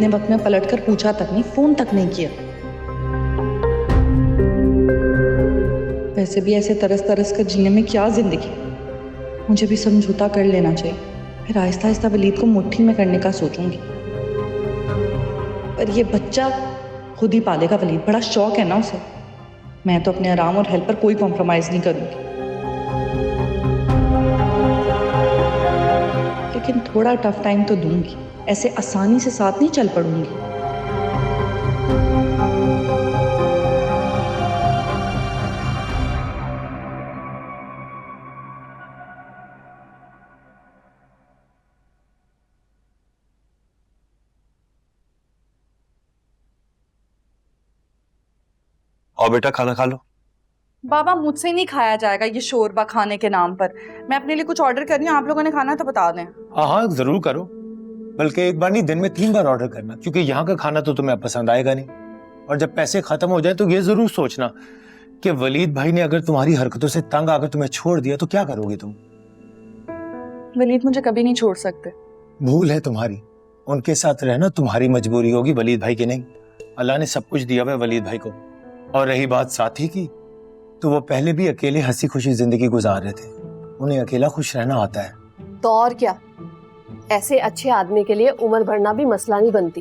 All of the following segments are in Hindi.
इतने वक्त में पलटकर पूछा तक नहीं, फोन तक नहीं किया। वैसे भी ऐसे तरस तरस कर जीने में क्या जिंदगी, मुझे भी समझौता कर लेना चाहिए। फिर आहिस्ता आहिस्ता वलीद को मुट्ठी में करने का सोचूंगी। पर ये बच्चा खुद ही पालेगा वलीद, बड़ा शौक है ना उसे। मैं तो अपने आराम और हेल्थ पर कोई कॉम्प्रोमाइज नहीं करूंगी, लेकिन थोड़ा टफ टाइम तो दूंगी। ऐसे आसानी से साथ नहीं चल पड़ूंगी। और बेटा खाना खा लो। बाबा मुझसे नहीं खाया जाएगा ये शोरबा खाने के नाम पर। मैं अपने लिए कुछ ऑर्डर कर रही हूँ, आप लोगों ने खाना है तो बता दें। हाँ हाँ जरूर करो, बल्कि एक बार नहीं दिन में 3 बार ऑर्डर करना, क्योंकि यहाँ का खाना तो तुम्हें पसंद आएगा नहीं। और जब पैसे खत्म हो जाए तो ये जरूर सोचना कि वलीद भाई ने अगर तुम्हारी हरकतों से तंग आकर तुम्हें छोड़ दिया तो क्या करोगे तुम। वलीद मुझे कभी नहीं छोड़ सकते। भूल है तुम्हारी, उनके साथ रहना तुम्हारी मजबूरी होगी, वलीद भाई की नहीं। अल्लाह ने सब कुछ दिया हुआ है वलीद भाई को। और रही बात साथी की, तो वो पहले भी अकेले हंसी खुशी जिंदगी गुजार रहे थे, उन्हें अकेला खुश रहना आता है। तो और क्या, ऐसे अच्छे आदमी के लिए उम्र बढ़ना भी मसला नहीं बनती।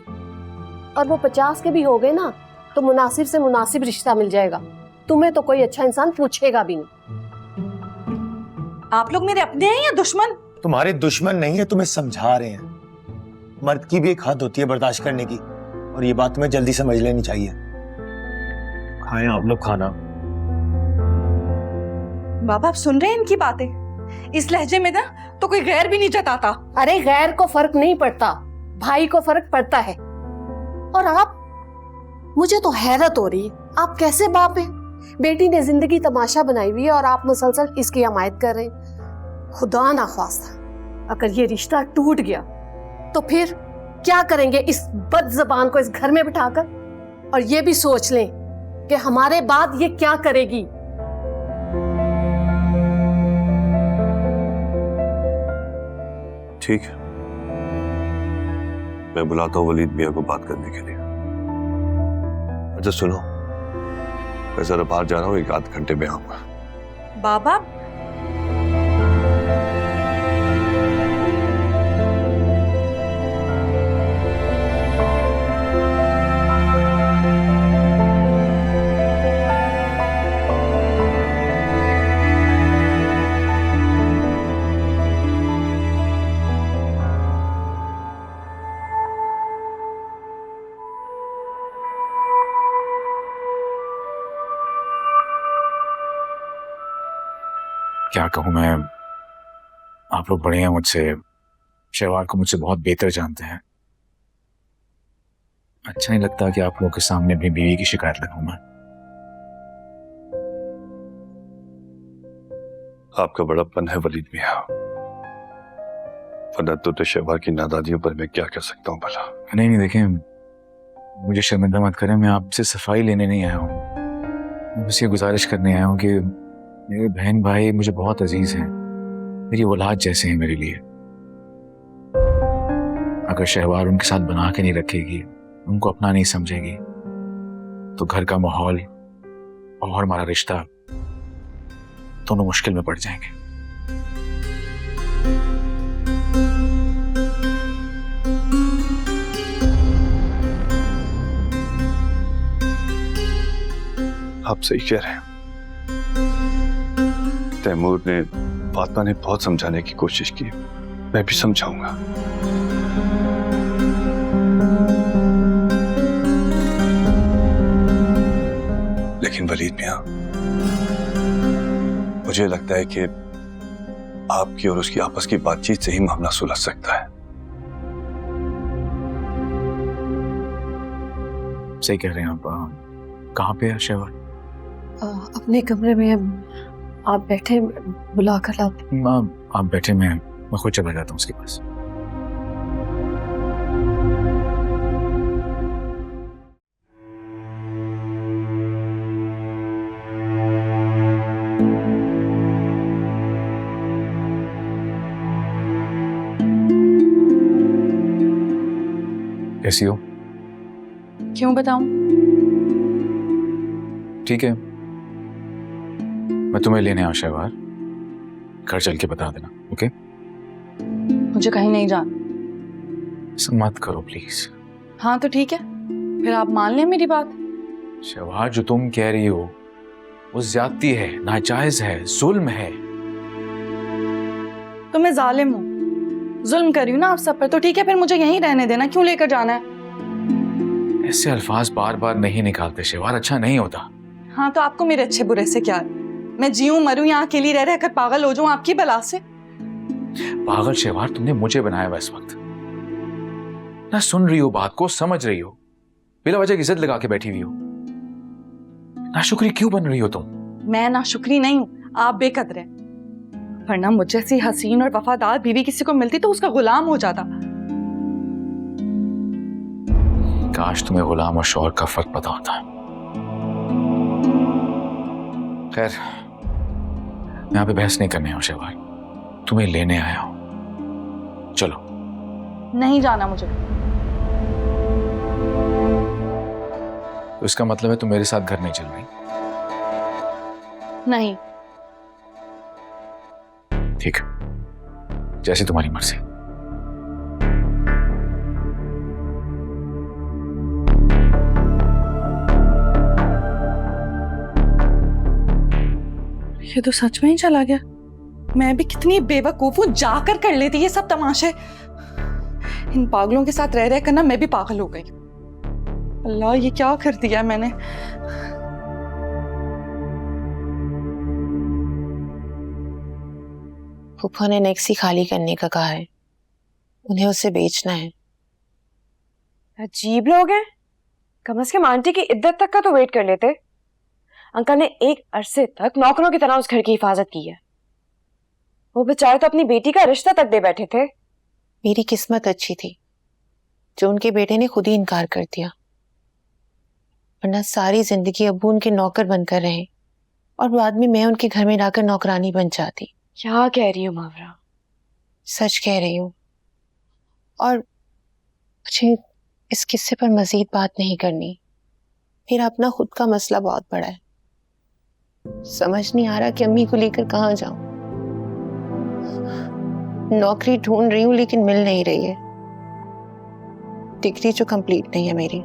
और वो 50 के भी हो गए ना तो मुनासिब से मुनासिब रिश्ता मिल जाएगा, तुम्हें तो कोई अच्छा इंसान पूछेगा भी नहीं। आप लोग मेरे अपने हैं या दुश्मन? तुम्हारे दुश्मन नहीं है, तुम्हें समझा रहे हैं। मर्द की भी एक हद होती है बर्दाश्त करने की, और ये बात तुम्हें जल्दी समझ लेनी चाहिए। खाएं आप लोग खाना। बाबा आप सुन रहे हैं इनकी बातें? इस लहजे में ना तो कोई गैर भी नहीं जताता। अरे गैर को फर्क नहीं पड़ता, भाई को फर्क पड़ता है। और आप, मुझे तो हैरत हो रही है, आप कैसे बाप हैं? बेटी ने जिंदगी तमाशा बनाई हुई है और आप मुसलसल इसकी हमायत कर रहे हैं। खुदा ना ख्वास्ता अगर ये रिश्ता टूट गया तो फिर क्या करेंगे इस बद ज़बान को इस घर में बिठाकर? और ये भी सोच लें कि हमारे बाद ये क्या करेगी। ठीक है, मैं बुलाता हूँ वलीद मियाँ को बात करने के लिए। अच्छा सुनो, मैं जरा बाहर जा रहा हूँ, 1 आध घंटे में आऊंगा। बाबा क्या कहूँ मैं, आप लोग बड़े हैं मुझसे, शहवार को मुझसे बहुत बेहतर जानते हैं। अच्छा नहीं लगता कि आप लोगों के सामने अपनी बीवी की शिकायत लगाऊं मैं। आपका बड़ापन है वलीद मियाँ, वरना तो शहवार की नादानियों पर मैं क्या कर सकता हूँ भला। नहीं नहीं देखें, मुझे शर्मिंदा मत करें, मैं आपसे सफाई लेने नहीं आया हूँ। मैं बस ये गुजारिश करने आया हूँ कि मेरे बहन भाई मुझे बहुत अजीज हैं, मेरी औलाद जैसे हैं मेरे लिए। अगर शहवार उनके साथ बना के नहीं रखेगी, उनको अपना नहीं समझेगी, तो घर का माहौल और हमारा रिश्ता दोनों मुश्किल में पड़ जाएंगे। आप सही कह रहे हैं। तैमूर ने, फातिमा ने बहुत समझाने की कोशिश की, मैं भी समझाऊंगा। लेकिन वलीद मियां, मुझे लगता है कि आपकी और उसकी आपस की बातचीत से ही मामला सुलझ सकता है। सही कह रहे हैं आप। कहाँ पे है शहवार? अपने कमरे में आप बैठे, बुलाकर आप बैठे, मैं खुद चला जाता हूँ उसके पास। कैसी हो? क्यों बताऊं? ठीक है, मैं तुम्हें लेने आऊं शहवार, घर चल के बता देना, ओके? मुझे कहीं नहीं जाना। ऐसा मत करो प्लीज। हाँ तो ठीक है, फिर आप मान लें मेरी बात। शहवार, जो तुम कह रही हो वो ज्यादती है, नाजायज है, जुल्म है। तो मैं जालिम हूँ, जुल्म कर रही हूँ ना आप सब पर, तो ठीक है फिर मुझे यहीं रहने देना, क्यों लेकर जाना है? ऐसे अल्फाज बार बार नहीं निकालते शहवार, अच्छा नहीं होता। हाँ तो आपको मेरे अच्छे बुरे से क्या है? मैं जीऊं मरूं या अकेली रह रहकर पागल हो जाऊं आपकी बला से? पागल शहवार, तुमने मुझे बनाया हुआ इस वक्त। ना सुन रही हो बात को, समझ रही हो, बिला वजह की जिद लगा के बैठी हुई हो। नाशुक्री क्यों बन रही हो तुम? मैं नाशुक्री नहीं हूँ, आप बेकदर हैं। वरना मुझ जैसी हसीन और वफादार बीवी किसी को मिलती तो उसका गुलाम हो जाता। काश तुम्हें गुलाम और शौहर का फर्क पता होता। खैर, मैं यहाँ पे बहस नहीं करने आया हूं शहवार, तुम्हें लेने आया हूं। चलो। नहीं जाना मुझे। तो इसका मतलब है तुम मेरे साथ घर नहीं चल रही? नहीं। ठीक है, जैसी तुम्हारी मर्जी। ये तो सच में ही चला गया। मैं भी कितनी बेवकूफ हूँ, जाकर कर लेती ये सब तमाशे। इन पागलों के साथ रह रह कर ना मैं भी पागल हो गई। अल्लाह, ये क्या कर दिया मैंने? फूफा ने नेक्सी खाली करने का कहा है, उन्हें उसे बेचना है। अजीब लोग हैं, कम से कम आंटी की इद्दत तक का तो वेट कर लेते। अंकल ने एक अरसे तक नौकरों की तरह उस घर की हिफाजत की है। वो बेचारे तो अपनी बेटी का रिश्ता तक दे बैठे थे। मेरी किस्मत अच्छी थी जो उनके बेटे ने खुद ही इनकार कर दिया, वरना सारी जिंदगी अब्बू उनके नौकर बनकर रहे और बाद में मैं उनके घर में लाकर नौकरानी बन जाती। क्या कह रही हो मावरा? सच कह रही हूँ, और मुझे इस किस्से पर मजीद बात नहीं करनी। मेरा अपना खुद का मसला बहुत बड़ा है, समझ नहीं आ रहा कि अम्मी को लेकर कहाँ जाऊं। नौकरी ढूंढ रही हूँ लेकिन मिल नहीं रही है, डिग्री जो कंप्लीट नहीं है मेरी।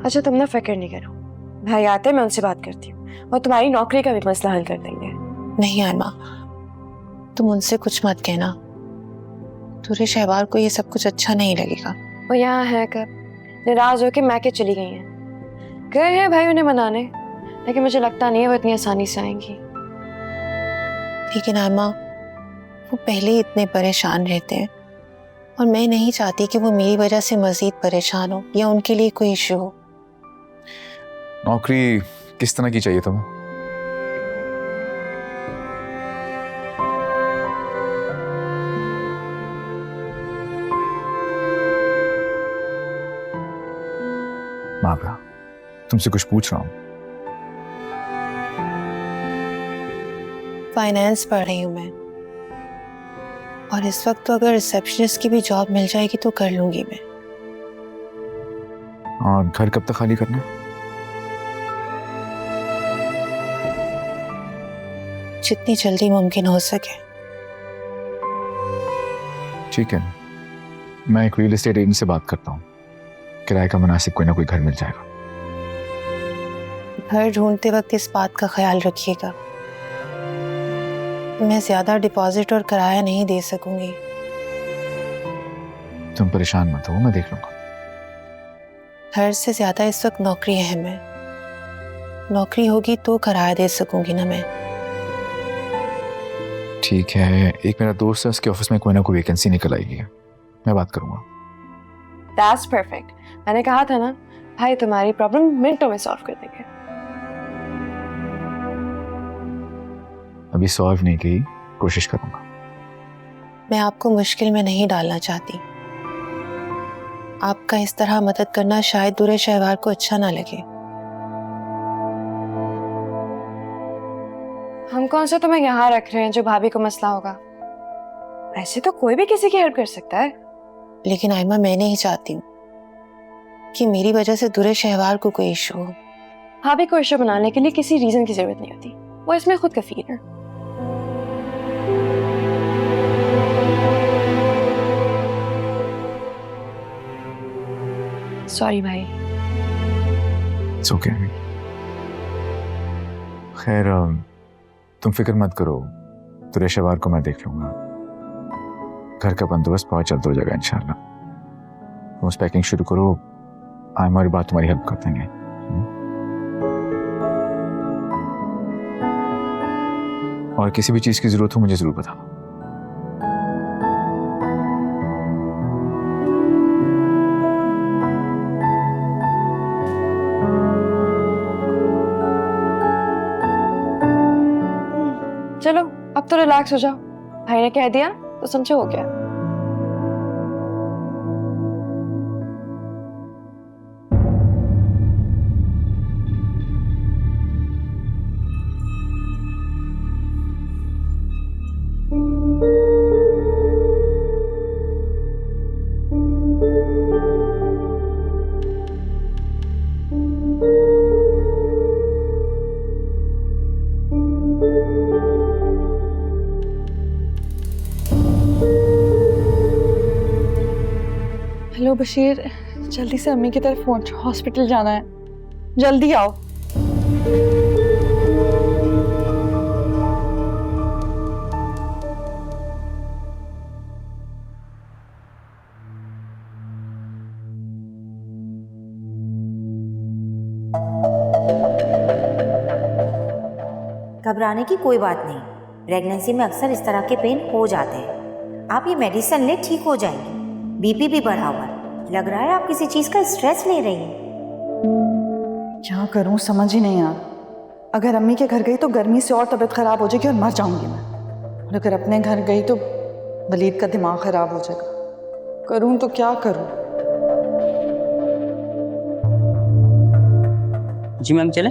अच्छा तुम ना फिक्र नहीं करो, भाई आते हैं, मैं उनसे बात करती हूँ और तुम्हारी नौकरी का भी मसला हल कर देंगे। नहीं आयमा, तुम उनसे कुछ मत कहना, तुरे शहवार को ये सब कुछ अच्छा नहीं लगेगा। वो यहाँ है कब, नाराज होकर मैके चली गई हैं। गए हैं भाई उन्हें मनाने, लेकिन मुझे लगता नहीं है वो इतनी आसानी से आएंगी। लेकिन आयमा, वो पहले ही इतने परेशान रहते हैं और मैं नहीं चाहती कि वो मेरी वजह से मजीद परेशान हो या उनके लिए कोई इशू हो। नौकरी किस तरह की चाहिए तुम्हें? मावरा, तुमसे कुछ पूछ रहा हूं। फाइनेंस पढ़ रही हूँ मैं, और इस वक्त तो अगर रिसेप्शनिस्ट की भी जॉब मिल जाएगी तो कर लूंगी मैं। और घर कब तक खाली करना है? जितनी जल्दी मुमकिन हो सके। ठीक है, मैं एक रियल एस्टेट एजेंट से बात करता हूँ, किराए का मुनासिब कोई ना कोई घर मिल जाएगा। घर ढूंढते वक्त इस बात का ख्याल रखिएगा, मैं ज्यादा डिपॉजिट और किराया नहीं दे सकूंगी। तुम परेशान मत हो, मैं देख लूंगा। घर से ज्यादा इस वक्त नौकरी अहम है, नौकरी होगी तो किराया दे सकूंगी ना मैं। ठीक है, एक मेरा दोस्त है, उसके ऑफिस में कोई ना कोई वैकेंसी निकल आएगी, मैं बात करूंगा। दैट्स परफेक्ट, मैंने कहा था ना भाई तुम्हारी प्रॉब्लम मिनटों में सॉल्व कर देंगे। अभी सॉल्व नहीं की, कोशिश करूंगा। मैं आपको मुश्किल में नहीं डालना चाहती, आपका इस तरह मदद करना शायद दूरे शहवार को अच्छा ना लगे। हम कौन सा तुम्हें यहाँ रख रहे हैं जो भाभी को मसला होगा? ऐसे तो कोई भी किसी की हेल्प कर सकता है। लेकिन आयमा, मैं नहीं चाहती हूँ, कि मेरी वजह से दुरे शहवार को कोई इशू हो। भाभी को इश्यू बनाने के लिए किसी रीजन की जरूरत नहीं होती, वो इसमें खुद कफील है। सॉरी भाई। It's okay. खैर तुम फिक्र मत करो, दुरे शहवार को मैं देख लूंगा। घर का बंदोबस्त बहुत जल्द हो जाएगा इंशाल्लाह। तुम उस पैकिंग शुरू करो, हमारी बात तुम्हारी हेल्प कर देंगे। और किसी भी चीज की जरूरत हो मुझे जरूर बताना। चलो अब तो रिलैक्स हो जाओ, भाई ने कह दिया तो समझो हो गया। हेलो बशीर, जल्दी से अम्मी की तरफ पहुंच, हॉस्पिटल जाना है, जल्दी आओ। घबराने की कोई बात नहीं, प्रेगनेंसी में अक्सर इस तरह के पेन हो जाते हैं। आप ये मेडिसिन ले, ठीक हो जाएंगी। बीपी भी बढ़ा हुआ है, लग रहा है आप किसी चीज़ का स्ट्रेस ले रही हैं। क्या करूं समझ ही नहीं आ रहा। अगर अम्मी के घर गई तो गर्मी से और तबीयत खराब हो जाएगी और मर जाऊंगी मैं, और अगर अपने घर गई तो वलीद का दिमाग खराब हो जाएगा। करूं तो क्या करूं? जी मैम चले?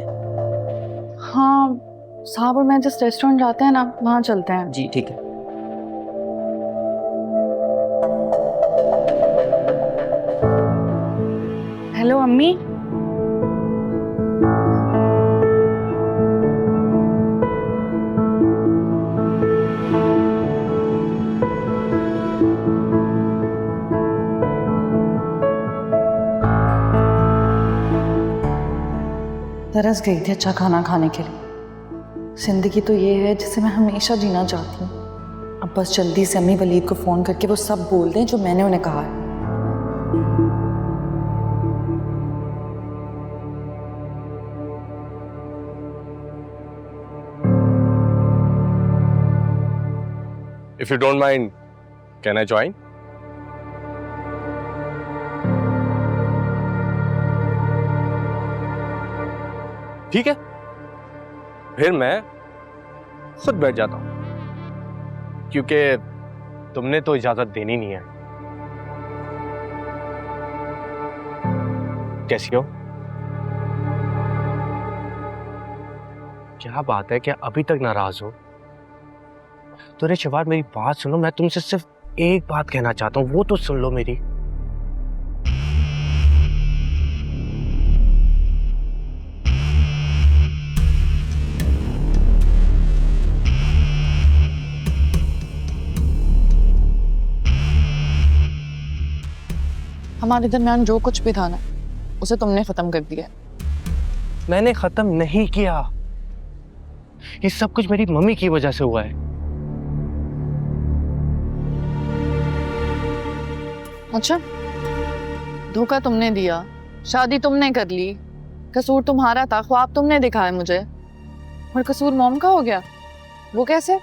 हाँ साहब और मैं जिस रेस्टोरेंट जाते हैं ना, वहाँ चलते हैं। जी ठीक है। हेलो अम्मी। तरस गई थी अच्छा खाना खाने के लिए। जिंदगी तो ये है जिसे मैं हमेशा जीना चाहती हूँ। अब बस जल्दी से अम्मी वलीद को फोन करके वो सब बोल दें जो मैंने उन्हें कहा है। If you don't mind, can I join? ठीक है, फिर मैं खुद बैठ जाता हूं, क्योंकि तुमने तो इजाजत देनी नहीं है। कैसी हो? क्या बात है, क्या अभी तक नाराज हो? तो रे शहवार मेरी बात सुनो, मैं तुमसे सिर्फ एक बात कहना चाहता हूँ, वो तो सुन लो मेरी। हमारे दरमियान जो कुछ भी था ना, उसे तुमने खत्म कर दिया। मैंने खत्म नहीं किया, ये सब कुछ मेरी मम्मी की वजह से हुआ है। अच्छा, धोखा तुमने दिया, शादी तुमने कर ली, कसूर तुम्हारा था, ख्वाब तुमने दिखाया मुझे, और कसूर मॉम का हो गया। वो कैसे?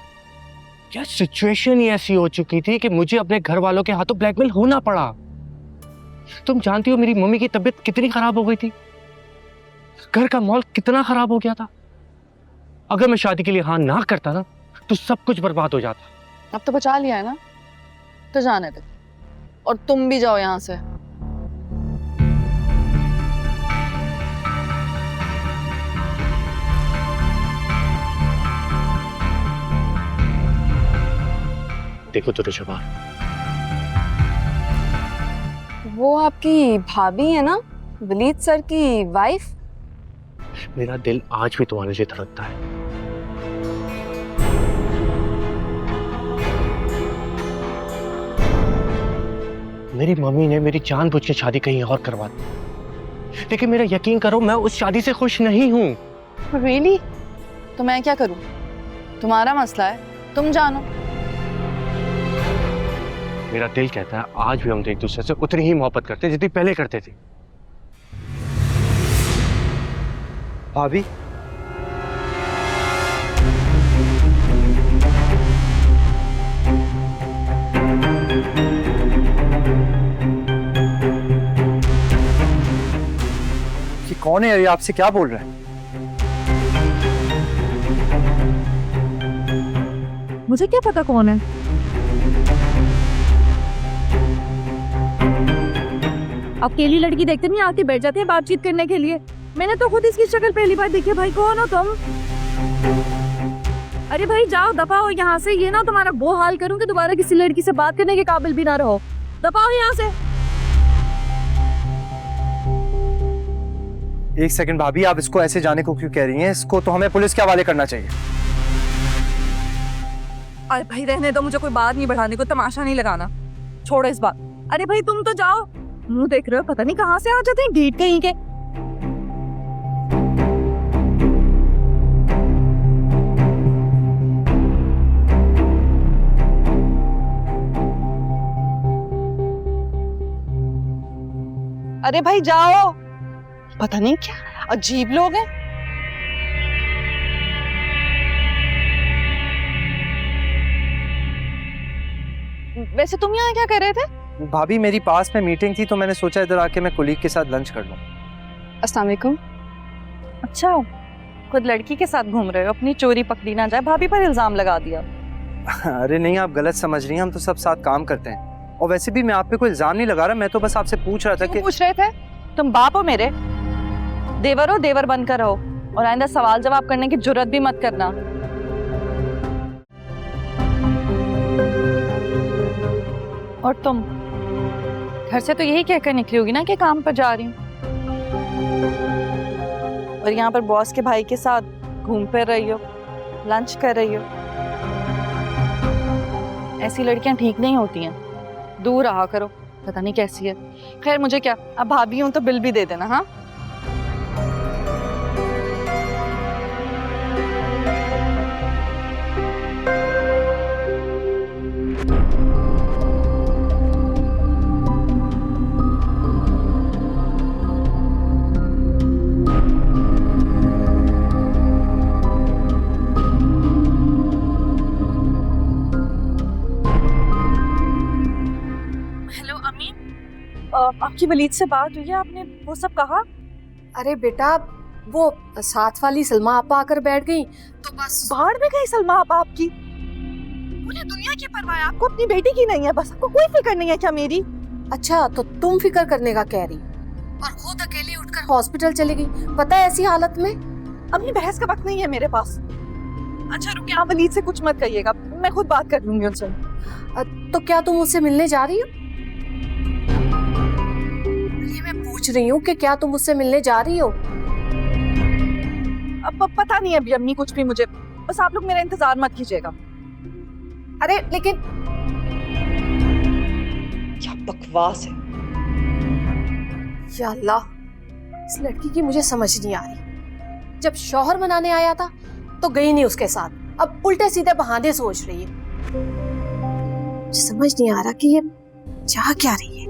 क्या सिचुएशन ही ऐसी हो चुकी थी कि मुझे अपने घर वालों के हाथों ब्लैकमेल होना पड़ा। तुम जानती हो मेरी मम्मी की तबीयत कितनी खराब हो गई थी, घर का माहौल कितना खराब हो गया था। अगर मैं शादी के लिए हाँ ना करता ना, तो सब कुछ बर्बाद हो जाता। अब तो बचा लिया है ना, तो जाने दे, और तुम भी जाओ यहाँ से। देखो तो शहवार, वो आपकी भाभी है ना, वलीद सर की वाइफ? मेरा दिल आज भी तुम्हारे लिए धड़कता है। मेरी मम्मी ने मेरी जानबूझ के शादी कहीं और करवा दी, लेकिन मेरा यकीन करो मैं उस शादी से खुश नहीं हूँ। रियली? तो मैं क्या करूं? तुम्हारा मसला है, तुम जानो। मेरा दिल कहता है आज भी हम एक दूसरे से उतनी ही मोहब्बत करते हैं जितनी पहले करते थे। भाभी, कि कौन है ये, आपसे क्या बोल रहा है? मुझे क्या पता कौन है? अकेली लड़की देखते नहीं आके बैठ जाते हैं बातचीत करने के लिए। मैंने तो खुद इसकी शक्ल पहली बार देखी है। भाई कौन हो तुम? अरे भाई जाओ, दफा हो यहाँ से। ये ना तुम्हारा वो हाल करूँ कि दोबारा किसी लड़की से बात करने के काबिल भी ना रहो। दफा हो यहाँ से। एक सेकंड भाभी, आप इसको ऐसे जाने को क्यों कह रही हैं? इसको तो हमें पुलिस के हवाले करना चाहिए। अरे भाई रहने दो, मुझे कोई बात नहीं बढ़ाने को, तमाशा नहीं लगाना, छोड़ो इस बात। अरे भाई तुम तो जाओ, मुंह देख रहे हो, पता नहीं कहाँ से आ जाते हैं ढीठ कहीं के। अरे भाई जाओ, पता नहीं क्या अजीब लोग हैं। वैसे तुम यहाँ क्या कर रहे थे? भाभी मेरी पास में मीटिंग थी तो मैंने सोचा इधर आके मैं कुलीग के साथ लंच कर लूं। अस्सलाम वालेकुम। अच्छा, खुद लड़की के साथ घूम रहे हो, अपनी चोरी पकड़ी ना जाए, भाभी पर इल्जाम लगा दिया। अरे नहीं, आप गलत समझ रही हैं, हम तो सब साथ काम करते हैं। और वैसे भी मैं आप पे कोई इल्जाम नहीं लगा रहा, मैं तो बस आपसे पूछ रहा था कि। पूछ रहे थे? तुम बाप हो मेरे, देवर हो, देवर बनकर रहो, और आइंदा सवाल जवाब करने की जुर्रत भी मत करना। और तुम घर से तो यही कहकर निकली होगी ना कि काम पर जा रही हूँ, और यहाँ पर बॉस के भाई के साथ घूम फिर रही हो, लंच कर रही हो। ऐसी लड़कियां ठीक नहीं होती हैं, दूर रहा करो, पता नहीं कैसी है। खैर मुझे क्या, अब भाभी हूं तो बिल भी दे देना। हाँ आपकी वलीद से बात हुई है? आपने वो सब कहा? अरे बेटा, वो साथ वाली सलमा आपा आकर बैठ गई तो बस। बाहर में गई सलमा आपा आपकी? पूरी दुनिया की परवाह है आपको, अपनी बेटी की नहीं है बस? आपको कोई फिक्र नहीं है क्या मेरी? अच्छा, तो तुम फिक्र करने का कह रही और खुद अकेली उठकर हॉस्पिटल चली गई, पता है ऐसी हालत में? अपनी बहस का वक्त नहीं है मेरे पास। अच्छा रुकिए, आप वलीद से कुछ मत कहिएगा, मैं खुद बात कर लूंगी उनसे। तो क्या तुम उससे मिलने जा रही हो? ये मैं पूछ रही हूँ कि क्या तुम उससे मिलने जा रही हो? अब पता नहीं अभी अम्मी कुछ भी, मुझे बस आप लोग मेरा इंतजार मत कीजिएगा। अरे लेकिन क्या बकवास है। या अल्लाह, इस लड़की की मुझे समझ नहीं आ रही। जब शौहर मनाने आया था तो गई नहीं उसके साथ, अब उल्टे सीधे बहाने सोच रही है। मुझे समझ नहीं आ रहा कि ये चाह क्या रही है।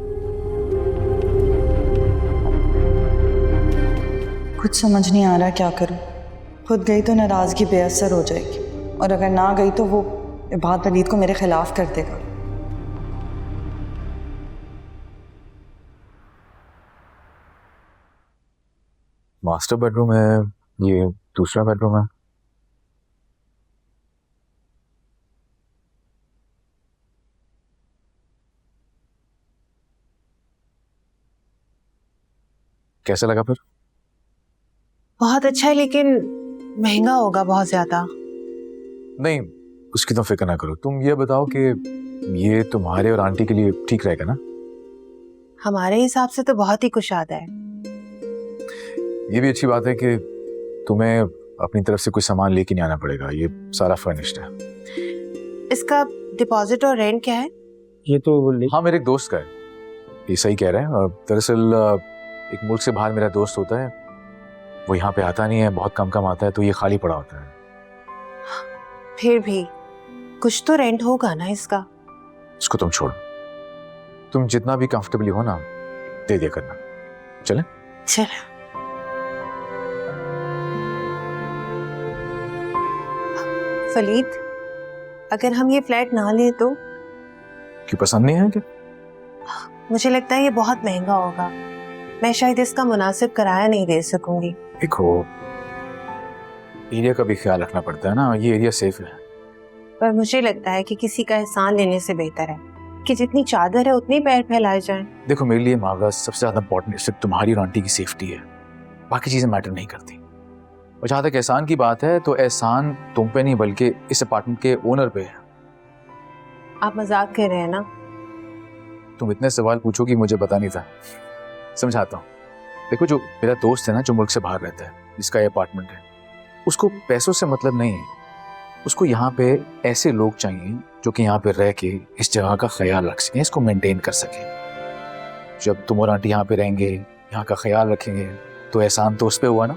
कुछ समझ नहीं आ रहा क्या करूं। खुद गई तो नाराजगी बेअसर हो जाएगी, और अगर ना गई तो वो बात वलीद को मेरे खिलाफ कर देगा। मास्टर बेडरूम है, ये दूसरा बेडरूम है। कैसा लगा फिर? बहुत अच्छा है, लेकिन महंगा होगा बहुत ज्यादा। नहीं, उसकी तो फिक्र ना करो। तुम ये बताओ कि ये तुम्हारे और आंटी के लिए ठीक रहेगा ना? हमारे हिसाब से तो बहुत ही कुशादा है। ये भी अच्छी बात है कि तुम्हें अपनी तरफ से कोई सामान लेके नहीं आना पड़ेगा, ये सारा फर्निश्ड है। इसका डिपॉजिट और रेंट क्या है? ये तो हाँ, मेरे एक दोस्त का है। ये सही कह रहे हैं। दरअसल एक मुल्क से बाहर मेरा दोस्त होता है, वो यहाँ पे आता नहीं है, बहुत कम कम आता है, तो ये खाली पड़ा होता है। फिर भी कुछ तो रेंट होगा ना इसका। इसको तुम छोड़ो, तुम जितना भी कंफर्टेबली हो ना दे दिया करना। चले? चलो। फलीद, अगर हम ये फ्लैट ना लें तो? क्यों, पसंद नहीं है क्या? मुझे लगता है ये बहुत महंगा होगा, मैं शायद इसका मुनासिब किराया नहीं दे सकूंगी। देखो, एरिया का भी ख्याल रखना पड़ता है ना, ये एरिया सेफ है। पर मुझे लगता है कि किसी का एहसान लेने से बेहतर है कि जितनी चादर है उतनी पैर फैलाए जाएं। देखो, मेरे लिए मागा सबसे ज्यादा इंपॉर्टेंट सिर्फ तुम्हारी और आंटी की सेफ्टी है, बाकी चीजें मैटर नहीं करती। और जहां तक एहसान की बात है, तो एहसान तुम पे नहीं बल्कि इस अपार्टमेंट के ओनर पे है। आप मजाक कर रहे हैं ना? तुम इतने सवाल पूछोगी, मुझे पता नहीं था। समझाता हूँ। देखो, जो मेरा दोस्त है ना, जो मुल्क से बाहर रहता है, जिसका ये अपार्टमेंट है, उसको पैसों से मतलब नहीं है। उसको यहाँ पे ऐसे लोग चाहिए जो कि यहाँ पे रह के इस जगह का ख्याल रख सकें, इसको मेंटेन कर सकें। जब तुम और आंटी यहाँ पे रहेंगे, यहाँ का ख्याल रखेंगे, तो एहसान तो उस पे हुआ ना।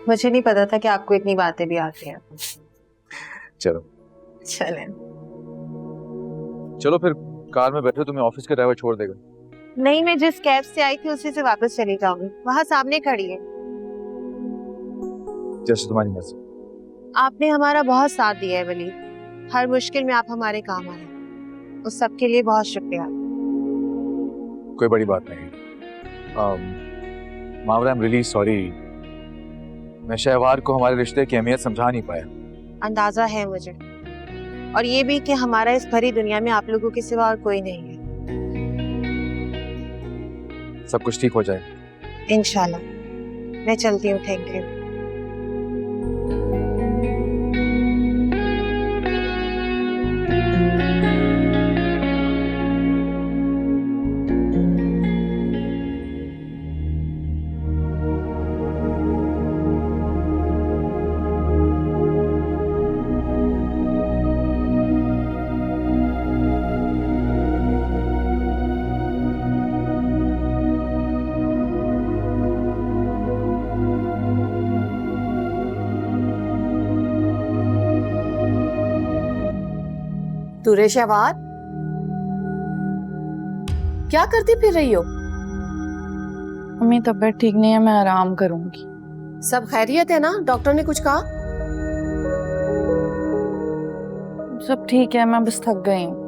मुझे नहीं पता था कि आपको इतनी बातें भी आती हैं। चलो चलें। चलो फिर, कार में बैठो, तुम्हें ऑफिस का ड्राइवर छोड़ देगा। नहीं, मैं जिस कैब से आई थी उसी से वापस चली जाऊंगी, वहां सामने खड़ी है। जैसे तुम्हारी मर्जी। आपने हमारा बहुत साथ दिया है वलीद, हर मुश्किल में आप हमारे काम आए, उस सब के लिए बहुत शुक्रिया। कोई बड़ी बात नहीं। मावरा, आई एम रियली सॉरी, मैं शहवार को हमारे रिश्ते की अहमियत समझा नहीं पाया। अंदाजा है मुझे, और ये भी कि हमारा इस भरी दुनिया में आप लोगों के सिवा और कोई नहीं है। सब कुछ ठीक हो जाए इंशाल्लाह। मैं चलती हूँ, थैंक यू। तुरे शहवार, क्या करती फिर रही हो? मम्मी तबीयत ठीक नहीं है, मैं आराम करूंगी। सब खैरियत है ना? डॉक्टर ने कुछ कहा? सब ठीक है, मैं बस थक गई हूँ।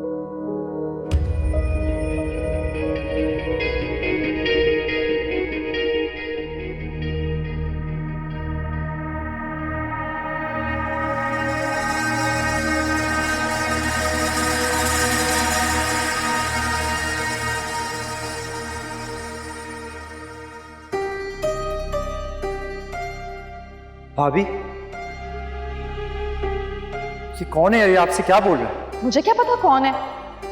भाभी, ये कौन है? ये आपसे क्या बोल रहा है? मुझे क्या पता कौन है?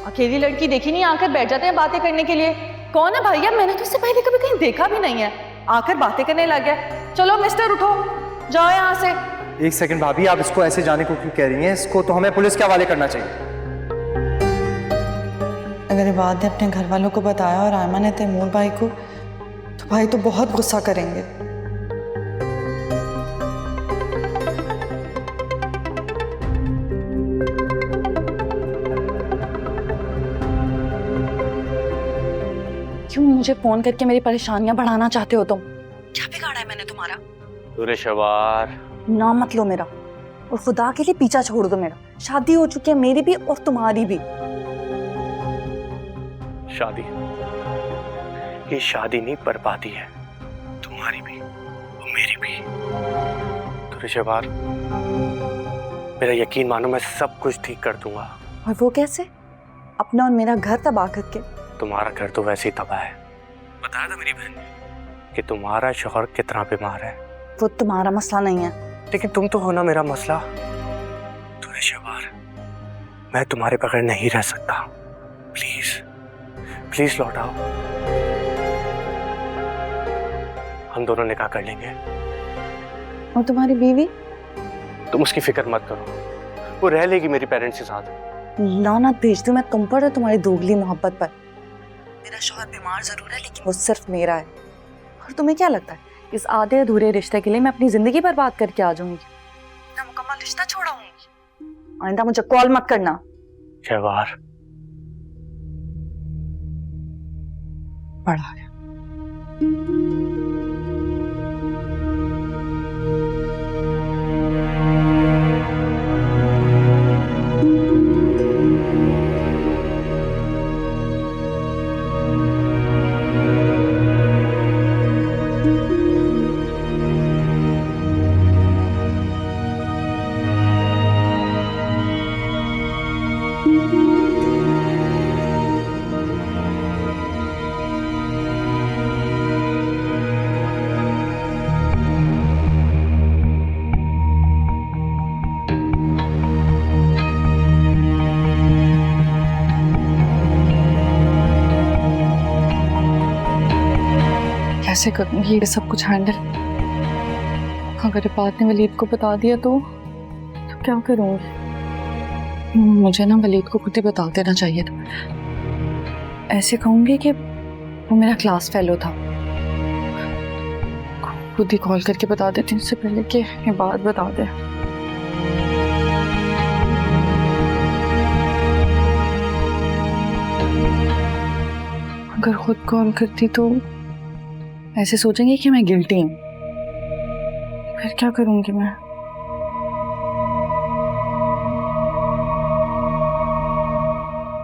अकेली लड़की देखी नहीं, आकर बैठ जाते हैं बातें करने के लिए। कौन है भैया? मैंने तो इससे पहले कभी कहीं देखा भी नहीं है, आकर बातें करने लग गया। चलो मिस्टर, उठो, जाओ यहाँ से। एक सेकंड भाभी, आप इसको ऐसे जाने को क्यों कह रही हैं? इसको तो हमें पुलिस के हवाले करना चाहिए। अगर इबाद ने अपने घर वालों को बताया और आयमा ने तैमूर भाई को, तो भाई तो बहुत गुस्सा करेंगे। क्यों मुझे फोन करके मेरी परेशानियां बढ़ाना चाहते हो तुम? क्या बिगाड़ा है मैंने तुम्हारा? तुरे शवार, नाम मत लो मेरा, और खुदा के लिए पीछा छोड़ दो मेरा। शादी हो चुकी है मेरी भी और तुम्हारी भी। शादी? ये शादी नहीं, बर्बादी है, तुम्हारी भी और मेरी भी। तुरे शवार, मेरा यकीन मानो, मैं सब कुछ ठीक कर दूंगा। और वो कैसे? अपना और मेरा घर तबाह करके? तुम्हारा घर तो वैसे ही तबाह है। बताया था मेरी बहन ने कि तुम्हारा शौहर कितना बीमार है। वो तुम्हारा मसला नहीं है। लेकिन तुम तो हो ना मेरा मसला। तुरे शवार, मैं तुम्हारे बगैर नहीं रह सकता। प्लीज प्लीज लौट आओ। हम दोनों निकाह कर लेंगे। और तुम्हारी बीवी? तुम उसकी फिक्र मत करो, वो रह लेगी मेरी पेरेंट्स के साथ। लानत भेजती हूँ मैं तुम पर और तुम्हारी दोगली मोहब्बत पर। मेरा शौहर बीमार जरूर है लेकिन वो सिर्फ मेरा है। और तुम्हें क्या लगता है इस आधे अधूरे रिश्ते के लिए मैं अपनी जिंदगी बर्बाद करके आ जाऊंगी? ना मुकम्मल रिश्ता छोड़ाऊंगी। आइंदा मुझे कॉल मत करना। शहवार, पढ़ा गया। कैसे करूंगी ये सब कुछ हैंडल? अगर ये बात ने वलीद को बता दिया तो क्या करूंगी? मुझे ना वलीद को खुद ही बता देना चाहिए था। ऐसे कहूंगी कि वो मेरा क्लास फेलो था। खुद ही कॉल करके बता देती हूँ उससे पहले कि ये बात बता दे। अगर खुद कॉल करती तो ऐसे सोचेंगे कि मैं गिल्टी हूँ। फिर क्या करूंगी मैं?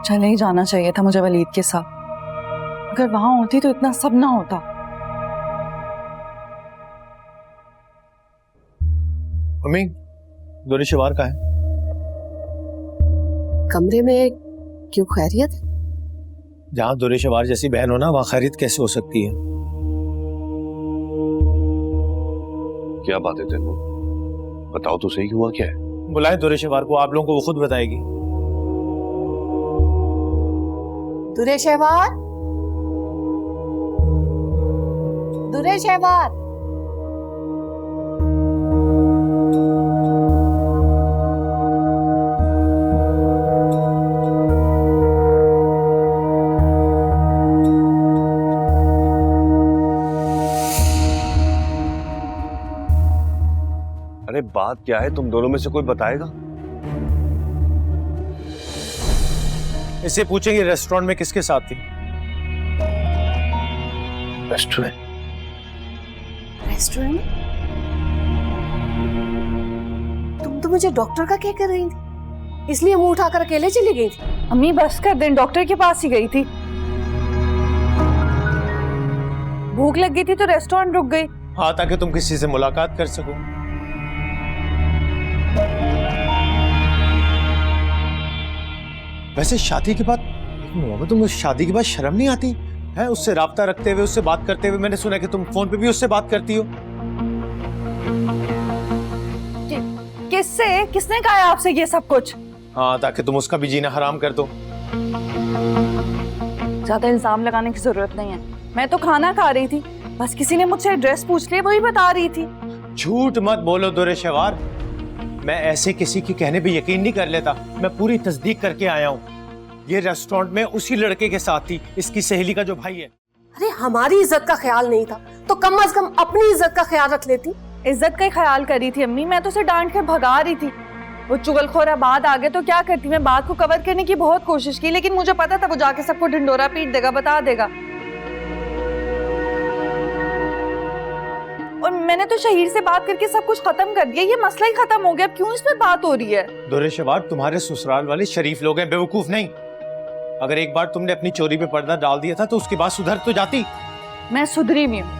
चले ही जाना चाहिए था मुझे वलीद के साथ। अगर वहां होती तो इतना सब ना होता। मम्मी, दुरेशवार का है? कमरे में क्यों, खैरियत? जहाँ दुरेशवार जैसी बहन हो ना वहाँ खैरियत कैसे हो सकती है? क्या बात है तेनू? बताओ तो सही, हुआ क्या है? बुलाए दुरेशवार को, आप लोगों को वो खुद बताएगी। दुरेशवार, दुरेशवार। अरे बात क्या है? तुम दोनों में से कोई बताएगा? इसे पूछेंगे रेस्टोरेंट में किसके साथ थी? रेस्टोरेंट? रेस्टोरेंट? तुम तो मुझे डॉक्टर का कह कर रही थी, इसलिए मुंह उठाकर अकेले चली गई थी। अम्मी बस कर दें, डॉक्टर के पास ही गई थी। भूख लग गई थी तो रेस्टोरेंट रुक गई। हाँ, ताकि तुम किसी से मुलाकात कर सको। वैसे शादी के बाद मोहम्मद, तुम शादी के बाद शर्म नहीं आती है उससे राब्ता रखते हुए, उससे बात करते हुए? मैंने सुना कि तुम फोन पे भी उससे बात करती हो। किससे? किसने कहा है आपसे ये सब कुछ? हाँ, ताकि तुम उसका भी जीना हराम कर दो। ज्यादा इल्जाम लगाने की जरूरत नहीं है। मैं तो खाना खा रही थी, बस किसी ने मुझसे एड्रेस पूछ लिया, वही बता रही थी। झूठ मत बोलो दुरेशवार, मैं ऐसे किसी के कहने पे यकीन नहीं कर लेता। मैं पूरी तस्दीक करके आया हूँ। ये रेस्टोरेंट में उसी लड़के के साथ थी, इसकी सहेली का जो भाई है। अरे हमारी इज्जत का ख्याल नहीं था तो कम से कम अपनी इज्जत का ख्याल रख लेती। इज्जत का ही ख्याल करी थी अम्मी, मैं तो उसे डांट कर भगा रही थी। वो चुगलखोर बाद आ गए तो क्या करती? मैं बात को कवर करने की बहुत कोशिश की, लेकिन मुझे पता था वो जाके सबको ढिंडोरा पीट देगा, बता देगा। और मैंने तो शहीर से बात करके सब कुछ खत्म कर दिया। ये मसला ही खत्म हो गया, अब क्यों इस पर बात हो रही है? दुरेशवार, तुम्हारे ससुराल वाले शरीफ लोग हैं, बेवकूफ नहीं। अगर एक बार तुमने अपनी चोरी पे पर्दा डाल दिया था तो उसके बाद सुधर तो जाती। मैं सुधरी भी हूँ,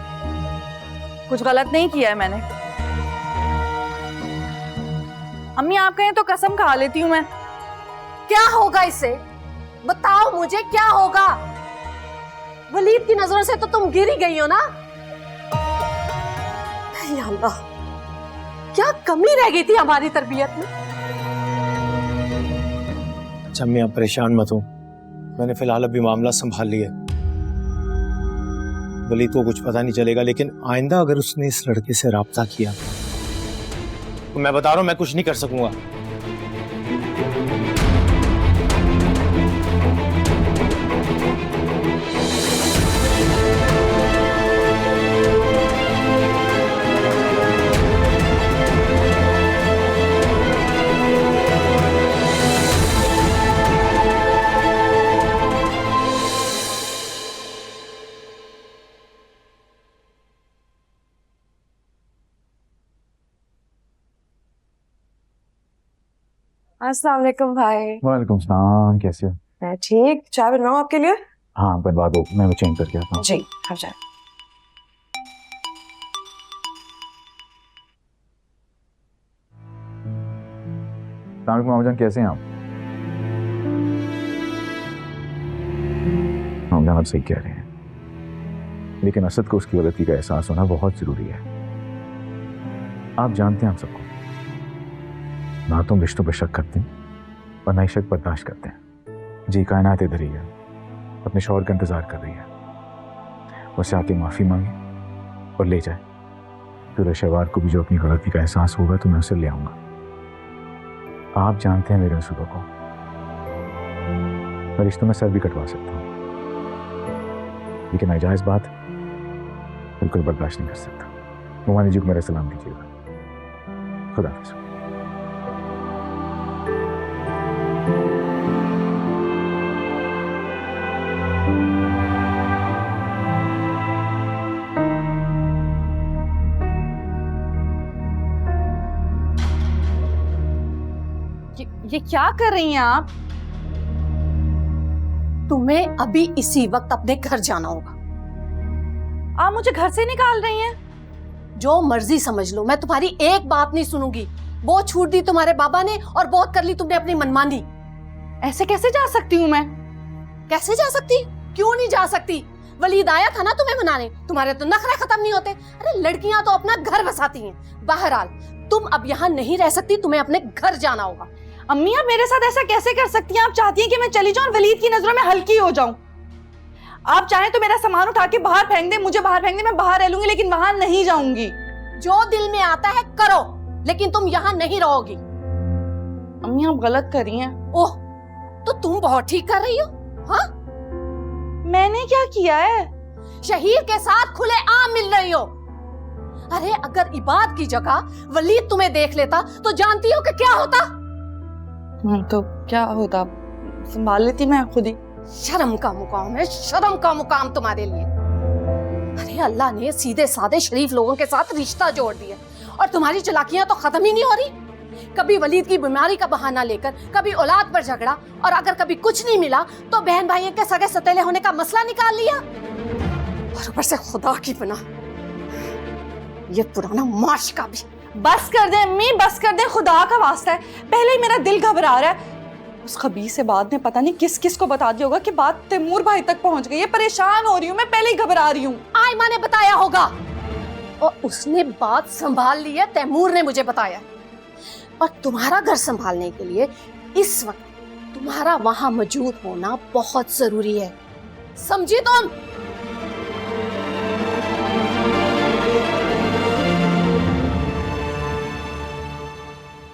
कुछ गलत नहीं किया है मैंने। अम्मी आप कहें तो कसम खा लेती हूँ मैं। क्या होगा इससे? बताओ मुझे क्या होगा? वलीद की नजरों से तो तुम गिर ही गई हो ना। या अल्लाह, क्या कमी रह गई थी हमारी तरबियत में? अच्छा अम्मी, आप परेशान मत हो, मैंने फिलहाल अभी मामला संभाल लिया। वलीद को कुछ पता नहीं चलेगा, लेकिन आइंदा अगर उसने इस लड़के से राब्ता किया तो मैं बता रहा हूं मैं कुछ नहीं कर सकूंगा। अस्सलाम वालेकुम भाई। वालेकुम सलाम, कैसे हो? मैं ठीक, चाय बनवाऊं आपके लिए? हाँ बनवा दो, मैं वो चेंज करके आता हूँ। जी आप जाए। मामा जान कैसे हैं आप? मामा जान आप सही कह रहे हैं, लेकिन असद को उसकी गलती का एहसास होना बहुत जरूरी है। आप जानते हैं आप सबको, ना तुम रिश्तों पर शक करते हैं और ना ही शक बर्दाश्त करते हैं। जी कायनात इधर ही है, अपने शौहर का इंतजार कर रही है, उससे आके माफी मांगे और ले जाए। फिर शहवार को भी जो अपनी गलती का एहसास होगा तो मैं उसे ले आऊंगा। आप जानते हैं मेरे असूलों को, मैं रिश्तों में सर भी कटवा सकता हूँ, लेकिन नाजायज बात बिल्कुल बर्दाश्त नहीं कर सकता। मोमानी जी को मेरा सलाम दीजिएगा। खुदा हाफिज़। ये क्या कर रही हैं आप? तुम्हें अभी इसी वक्त अपने घर जाना होगा। आप मुझे घर से निकाल रही हैं? जो मर्जी समझ लो, मैं तुम्हारी एक बात नहीं सुनूंगी। बहुत छूट दी तुम्हारे बाबा ने और बहुत कर ली तुमने अपनी मनमानी। ऐसे कैसे जा सकती हूँ मैं? कैसे जा सकती? क्यों नहीं जा सकती? वलीद आया था ना तुम्हें मनाने, तुम्हारे तो नखरे खत्म नहीं होते। अरे लड़कियां तो अपना घर बसाती हैं। बहरहाल तुम अब यहाँ नहीं रह सकती, तुम्हें अपने घर जाना होगा। अम्मी आप मेरे साथ ऐसा कैसे कर सकती हैं? आप चाहती हैं कि मैं चली जाऊं और वलीद की नजरों में हल्की हो जाऊं? आप चाहें तो मेरा सामान उठा के बाहर फेंक दे, मुझे बाहर फेंक दे, मैं बाहर रह लूंगी, लेकिन वहां नहीं जाऊंगी। जो दिल में आता है करो, लेकिन तुम यहाँ नहीं रहोगी। अम्मी आप गलत कर रही हैं। ओह, तो तुम बहुत ठीक कर रही हो। हाँ, मैंने क्या किया है? शहीर के साथ खुले आम मिल रही हो। अरे अगर इबाद की जगह वलीद तुम्हें देख लेता तो जानती हो कि क्या होता? तो क्या होता? संभाल लेती मैं खुद ही। शर्म का मुकाम है, शर्म का मुकाम तुम्हारे लिए। अरे अल्लाह ने सीधे साधे शरीफ लोगों के साथ रिश्ता जोड़ दिया और तुम्हारी चालाकियां तो खत्म ही नहीं हो रही। कभी वलीद की बीमारी का बहाना लेकर, कभी औलाद पर झगड़ा, और अगर कभी कुछ नहीं मिला तो बहन भाइयों के सगे सतेले होने का मसला निकाल लिया। और ऊपर से खुदा की पनाह ये पुराना माश का भी। बस कर दे अम्मी, बस कर दे, खुदा का वास्ता है। पहले ही मेरा दिल घबरा रहा है। उस खबीस से बात ने पता नहीं किस किस को बता दिया होगा कि बात तैमूर भाई तक पहुंच गई है। परेशान हो रही हूँ मैं, पहले ही घबरा रही हूँ। आयमा ने बताया होगा और उसने बात संभाल ली है। तैमूर ने मुझे बताया। और तुम्हारा घर संभालने के लिए इस वक्त तुम्हारा वहां मौजूद होना बहुत जरूरी है, समझी तुम?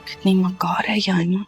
कितनी मकार है याना।